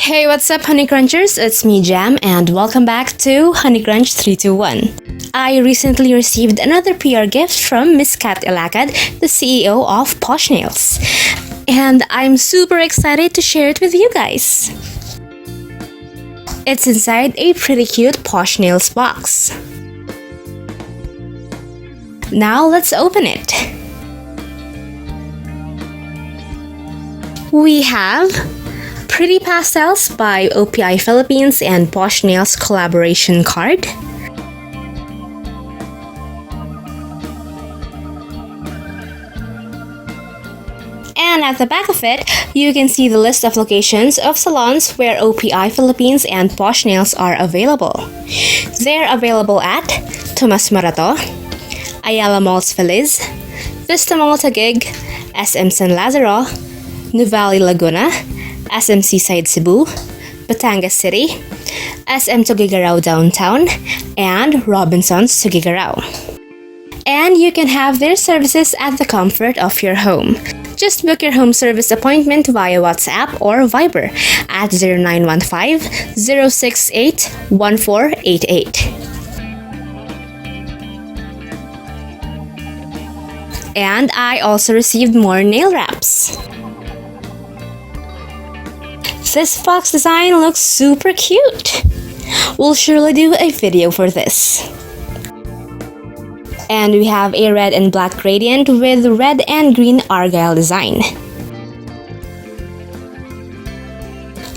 Hey, what's up, honeycrunchers? It's me, Jham, and welcome back to honeycrunch321. I recently received another PR gift from Miss Kat Ilacad, the CEO of POSH NAILS, and I'm super excited to share it with you guys. It's inside a pretty cute POSH NAILS box. Now let's open it. We have Pretty Pastels by OPI Philippines and POSH NAILS collaboration card. And at the back of it, you can see the list of locations of salons where OPI Philippines and POSH NAILS are available. They're available at Tomas Morato, Ayala Malls Feliz, Vista Mall Taguig, SM San Lazaro, Nuvali Laguna, SM Seaside Cebu, Batangas City, SM Tuguegarao Downtown, and Robinsons Tuguegarao. And you can have their services at the comfort of your home. Just book your home service appointment via WhatsApp or Viber at 0915-068-1488. And I also received more nail wraps. This box design looks super cute. We'll surely do a video for this. And we have a red and black gradient with red and green argyle design.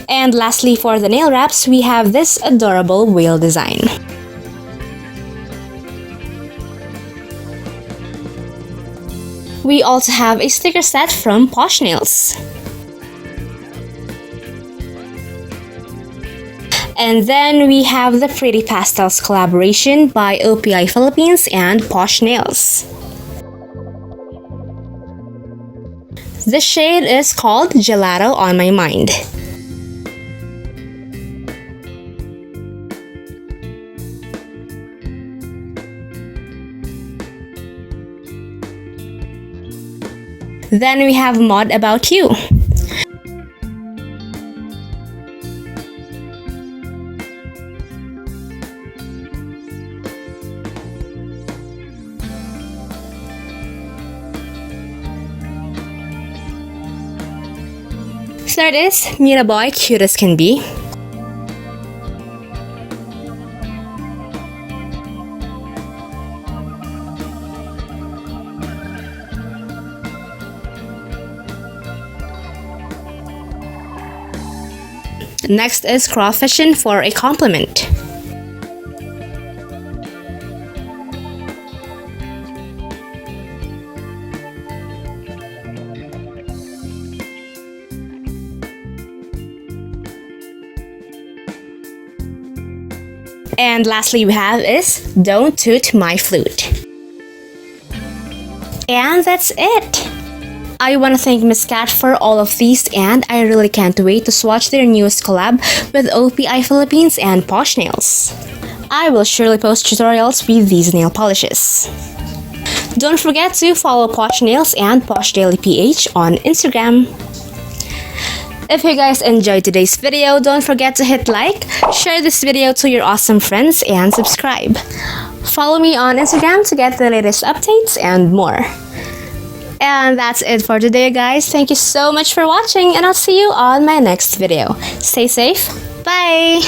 And lastly, for the nail wraps, we have this adorable whale design. We also have a sticker set from POSH NAILS. And then we have the Pretty Pastels collaboration by OPI Philippines and POSH NAILS. The shade is called Gelato on My Mind. Then we have Mod About You. Third is Miraboy, Cute as Can Be. Next is Crawfishing for a Compliment. And lastly we have is Don't Toot My Flute. And that's it! I want to thank Miss Kat for all of these, and I really can't wait to swatch their newest collab with OPI Philippines and POSH NAILS. I will surely post tutorials with these nail polishes. Don't forget to follow POSH NAILS and POSH Daily PH on Instagram. If you guys enjoyed today's video, don't forget to hit like, share this video to your awesome friends, and subscribe. Follow me on Instagram to get the latest updates and more. And that's it for today, guys. Thank you so much for watching, and I'll see you on my next video. Stay safe. Bye!